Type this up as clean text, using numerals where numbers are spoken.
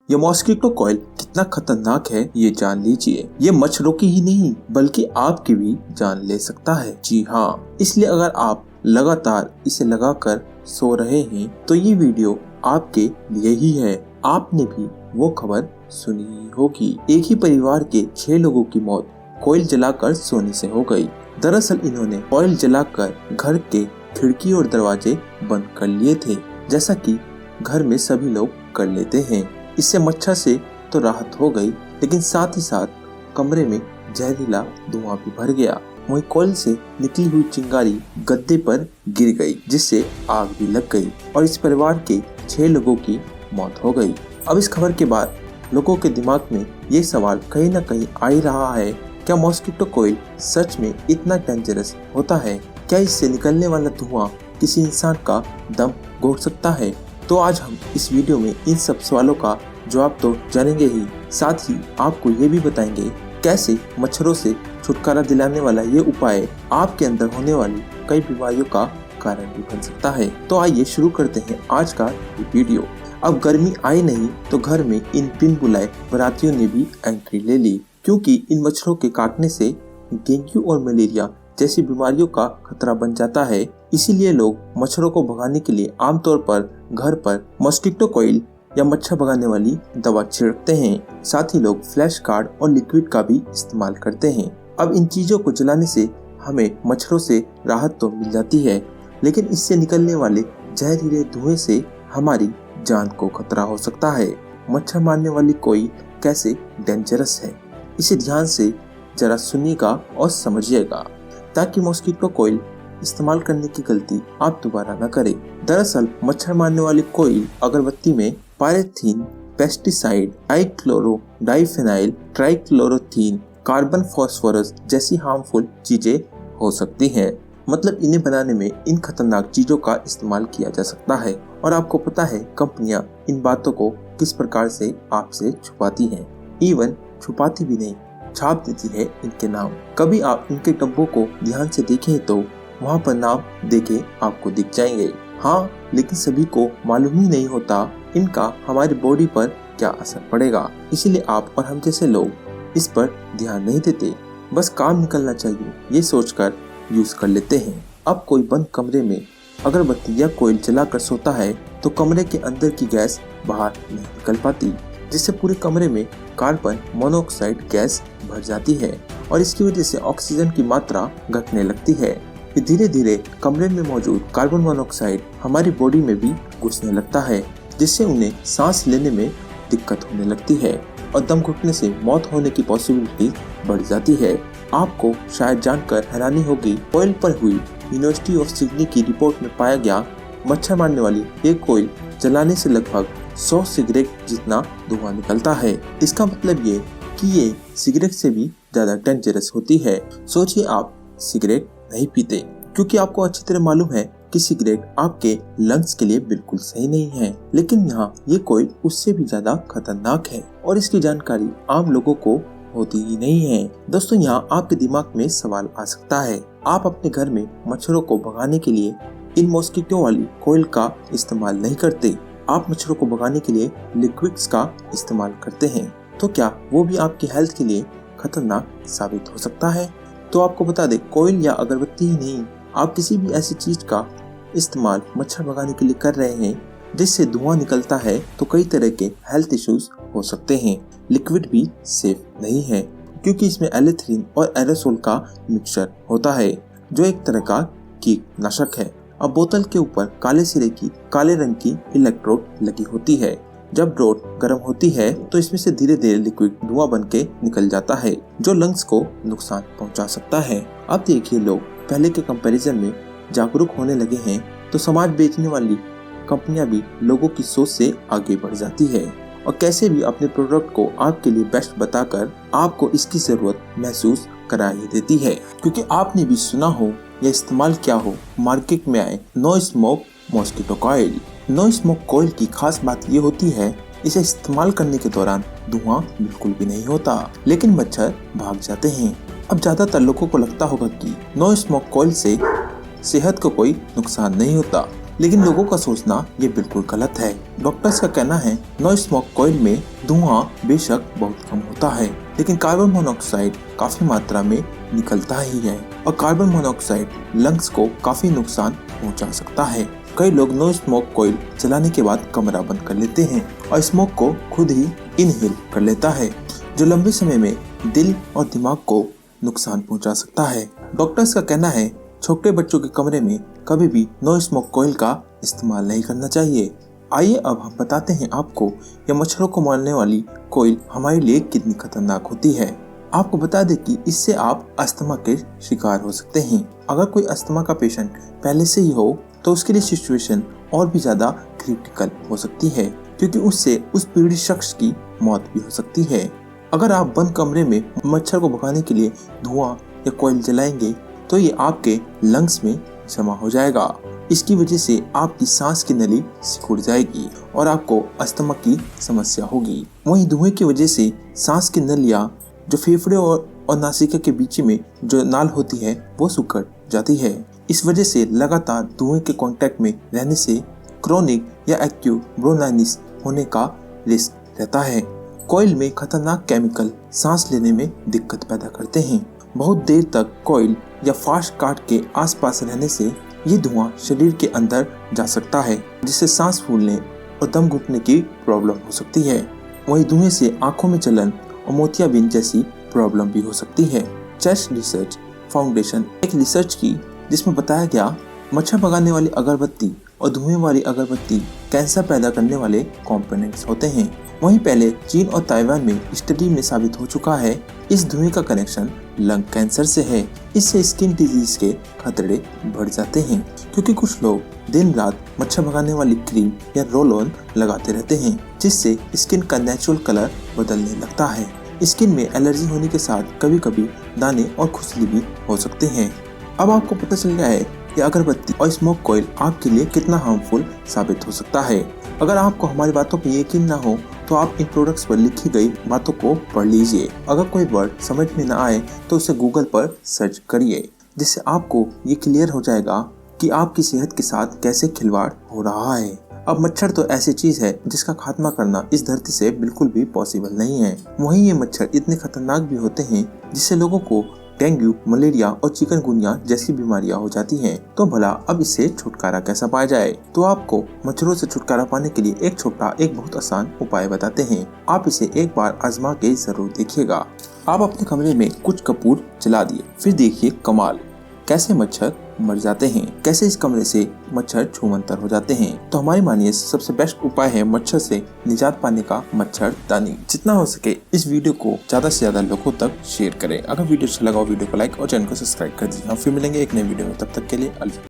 ये mosquito coil कितना खतरनाक है ये जान लीजिए। ये मच्छरों की ही नहीं बल्कि आपकी भी जान ले सकता है। जी हाँ, इसलिए अगर आप लगातार इसे लगाकर सो रहे हैं तो ये वीडियो आपके लिए ही है। आपने भी वो खबर सुनी होगी, एक ही परिवार के 6 लोगों की मौत कॉइल जलाकर सोने से हो गई। दरअसल इन्होंने कॉइल जलाकर घर के खिड़की और दरवाजे बंद कर लिए थे, जैसा कि घर में सभी लोग कर लेते हैं। इससे मच्छर से तो राहत हो गई, लेकिन साथ ही साथ कमरे में जहरीला धुआं भी भर गया। वहीं कॉइल से निकली हुई चिंगारी गद्दे पर गिर गई, जिससे आग भी लग गई और इस परिवार के 6 लोगों की मौत हो गई। अब इस खबर के बाद लोगों के दिमाग में ये सवाल कहीं न कहीं आ ही रहा है, क्या मॉस्किटो कॉइल सच में इतना डेंजरस होता है? क्या इससे निकलने वाला धुआं किसी इंसान का दम घोट सकता है? तो आज हम इस वीडियो में इन सब सवालों का जवाब तो जानेंगे ही, साथ ही आपको ये भी बताएंगे कैसे मच्छरों से छुटकारा दिलाने वाला ये उपाय आपके अंदर होने वाली कई बीमारियों का कारण भी बन सकता है। तो आइए शुरू करते हैं आज का ये वीडियो। अब गर्मी आई नहीं तो घर में इन बिन बुलाए बारातियों ने भी एंट्री ले ली, क्योंकि इन मच्छरों के काटने से डेंगू और मलेरिया जैसी बीमारियों का खतरा बन जाता है। इसीलिए लोग मच्छरों को भगाने के लिए आमतौर पर घर पर मॉस्किटो कॉइल या मच्छर भगाने वाली दवा छिड़कते हैं। साथ ही लोग फ्लैश कार्ड और लिक्विड का भी इस्तेमाल करते हैं। अब इन चीजों को जलाने से हमें मच्छरों से राहत तो मिल जाती है, लेकिन इससे निकलने वाले जहरीले धुएं से हमारी जान को खतरा हो सकता है। मच्छर मारने वाली कॉइल कैसे डेंजरस है, इसे ध्यान से जरा सुनिएगा और समझिएगा, ताकि मॉस्किटो कॉइल इस्तेमाल करने की गलती आप दोबारा न करें। दरअसल मच्छर मारने वाली कॉइल अगरबत्ती में पायरेथीन, पेस्टिसाइड, डाइक्लोरो डाइफेनाइल, ट्राइक्लोरोथीन, कार्बन फास्फोरस जैसी हार्मफुल चीजें हो सकती हैं। मतलब इन्हें बनाने में इन खतरनाक चीजों का इस्तेमाल किया जा सकता है। और आपको पता है कंपनियां इन बातों को किस प्रकार से आपसे छुपाती हैं। इवन छुपाती भी नहीं, छाप देती है इनके नाम। कभी आप इनके डब्बों को ध्यान से देखें तो वहाँ पर नाम देखे आपको दिख जाएंगे। हाँ, लेकिन सभी को मालूम ही नहीं होता इनका हमारी बॉडी पर क्या असर पड़ेगा। इसीलिए आप और हम जैसे लोग इस पर ध्यान नहीं देते, बस काम निकलना चाहिए ये सोचकर यूज कर लेते हैं। अब कोई बंद कमरे में अगरबत्ती या कोयल जलाकर सोता है तो कमरे के अंदर की गैस बाहर नहीं निकल पाती, जिससे पूरे कमरे में कार्बन मोनोऑक्साइड गैस भर जाती है और इसकी वजह से ऑक्सीजन की मात्रा घटने लगती है। धीरे धीरे कमरे में मौजूद कार्बन मोनोऑक्साइड हमारी बॉडी में भी घुसने लगता है, जिससे उन्हें सांस लेने में दिक्कत होने लगती है और दम घुटने से मौत होने की पॉसिबिलिटी बढ़ जाती है। आपको शायद जानकर हैरानी होगी, कॉइल पर हुई यूनिवर्सिटी ऑफ सिडनी की रिपोर्ट में पाया गया मच्छर मारने वाली एक कॉइल जलाने से लगभग 100 सिगरेट जितना धुआं निकलता है। इसका मतलब ये कि ये सिगरेट से भी ज्यादा डेंजरस होती है। सोचिए आप सिगरेट नहीं पीते, क्योंकि आपको अच्छी तरह मालूम है कि सिगरेट आपके लंग्स के लिए बिल्कुल सही नहीं है, लेकिन यहाँ ये कॉइल उससे भी ज्यादा खतरनाक है और इसकी जानकारी आम लोगों को होती ही नहीं है। दोस्तों, यहाँ आपके दिमाग में सवाल आ सकता है, आप अपने घर में मच्छरों को भगाने के लिए इन मॉस्किटो वाली कॉइल का इस्तेमाल नहीं करते, आप मच्छरों को भगाने के लिए लिक्विड्स का इस्तेमाल करते हैं, तो क्या वो भी आपकी हेल्थ के लिए खतरनाक साबित हो सकता है? तो आपको बता दें, कॉइल या अगरबत्ती ही नहीं, आप किसी भी ऐसी चीज का इस्तेमाल मच्छर भगाने के लिए कर रहे हैं जिससे धुआं निकलता है तो कई तरह के हेल्थ इश्यूज हो सकते हैं। लिक्विड भी सेफ नहीं है, क्योंकि इसमें एलेथ्रीन और एरोसोल का मिक्सचर होता है, जो एक तरह का कीटनाशक है। अब बोतल के ऊपर काले सिरे की काले रंग की इलेक्ट्रोड लगी होती है। जब रोड गर्म होती है तो इसमें से धीरे धीरे लिक्विड धुआं बन के निकल जाता है, जो लंग्स को नुकसान पहुंचा सकता है। अब देखिए, लोग पहले के कंपैरिजन में जागरूक होने लगे हैं, तो समाज बेचने वाली कंपनियां भी लोगों की सोच से आगे बढ़ जाती है और कैसे भी अपने प्रोडक्ट को आपके लिए बेस्ट बताकर आपको इसकी जरूरत महसूस करा ही देती है। क्योंकि आपने भी सुना हो या इस्तेमाल किया हो, मार्केट में आए no smoke mosquito coil. No smoke coil की खास बात ये होती है, इसे इस्तेमाल करने के दौरान धुआं बिल्कुल भी नहीं होता, लेकिन मच्छर भाग जाते हैं। अब ज्यादातर लोगों को लगता होगा कि नो स्मोक कॉइल से सेहत को कोई नुकसान नहीं होता, लेकिन लोगों का सोचना ये बिल्कुल गलत है। डॉक्टर्स का कहना है नो स्मोक कॉइल में धुआं बेशक बहुत कम होता है, लेकिन कार्बन मोनोऑक्साइड काफी मात्रा में निकलता ही है और कार्बन मोनोऑक्साइड लंग्स को काफी नुकसान पहुंचा सकता है। कई लोग नो स्मोक कॉइल चलाने के बाद कमरा बंद कर लेते हैं और स्मोक को खुद ही इनहेल कर लेता है, जो लंबे समय में दिल और दिमाग को नुकसान पहुंचा सकता है। डॉक्टर्स का कहना है छोटे बच्चों के कमरे में कभी भी नो स्मोक कॉइल का इस्तेमाल नहीं करना चाहिए। आइए अब हम बताते हैं आपको यह मच्छरों को मारने वाली कॉइल हमारे लिए कितनी खतरनाक होती है। आपको बता दें कि इससे आप अस्थमा के शिकार हो सकते हैं। अगर कोई अस्थमा का पेशेंट पहले से ही हो तो उसके लिए सिचुएशन और भी ज्यादा क्रिटिकल हो सकती है, क्योंकि उससे उस पीड़ित शख्स की मौत भी हो सकती है। अगर आप बंद कमरे में मच्छर को भगाने के लिए धुआं या कॉइल जलाएंगे तो ये आपके लंग्स में जमा हो जाएगा। इसकी वजह से आपकी सांस की नली सिकुड़ जाएगी और आपको अस्थमा की समस्या होगी। वहीं धुएं की वजह से सांस की नलियां जो फेफड़े और नासिका के बीच में जो नाल होती है वो सिकुड़ जाती है। इस वजह से लगातार धुएं के कांटेक्ट में रहने से क्रोनिक या एक्यूट ब्रोंकाइटिस होने का रिस्क रहता है। कॉइल में खतरनाक केमिकल सांस लेने में दिक्कत पैदा करते हैं। बहुत देर तक कॉइल या फास्ट काट के आसपास रहने से ये धुआं शरीर के अंदर जा सकता है, जिससे सांस फूलने और दम घुटने की प्रॉब्लम हो सकती है। वहीं धुएं से आंखों में जलन और मोतियाबिंद जैसी प्रॉब्लम भी हो सकती है। चेस्ट रिसर्च फाउंडेशन एक रिसर्च की जिसमें बताया गया मच्छर भगाने वाली अगरबत्ती और धुएं वाली अगरबत्ती कैंसर पैदा करने वाले कंपोनेंट्स होते हैं। वहीं पहले चीन और ताइवान में स्टडी में साबित हो चुका है इस धुएं का कनेक्शन लंग कैंसर से है। इससे स्किन डिजीज के खतरे बढ़ जाते हैं, क्योंकि कुछ लोग दिन रात मच्छर भगाने वाली क्रीम या रोल ऑन लगाते रहते हैं, जिससे स्किन का नेचुरल कलर बदलने लगता है। स्किन में एलर्जी होने के साथ कभी कभी दाने और खुजली भी हो सकते हैं। अब आपको पता चल गया है कि अगरबत्ती और स्मोक कॉइल आपके लिए कितना हार्मफुल साबित हो सकता है। अगर आपको हमारी बातों पर यकीन ना हो तो आप इन प्रोडक्ट्स पर लिखी गई बातों को पढ़ लीजिए। अगर कोई वर्ड समझ में ना आए तो उसे गूगल पर सर्च करिए, जिससे आपको ये क्लियर हो जाएगा कि आपकी सेहत के साथ कैसे खिलवाड़ हो रहा है। अब मच्छर तो ऐसी चीज है जिसका खात्मा करना इस धरती से बिल्कुल भी पॉसिबल नहीं है। वहीं ये मच्छर इतने खतरनाक भी होते हैं जिससे लोगों को डेंगू, मलेरिया और चिकनगुनिया जैसी बीमारियां हो जाती हैं। तो भला अब इससे छुटकारा कैसा पाया जाए? तो आपको मच्छरों से छुटकारा पाने के लिए एक बहुत आसान उपाय बताते हैं। आप इसे एक बार आजमा के जरूर देखिएगा। आप अपने कमरे में कुछ कपूर जला दिए, फिर देखिए कमाल, कैसे मच्छर मर जाते हैं, कैसे इस कमरे से मच्छर छूमंतर हो जाते हैं। तो हमारी मानिए सबसे बेस्ट उपाय है मच्छर से निजात पाने का मच्छरदानी। जितना हो सके इस वीडियो को ज्यादा से ज्यादा लोगों तक शेयर करें। अगर वीडियो अच्छा लगा वीडियो को लाइक और चैनल को सब्सक्राइब कर दीजिए। हम फिर मिलेंगे एक नए वीडियो में, तब तक के लिए अलविदा।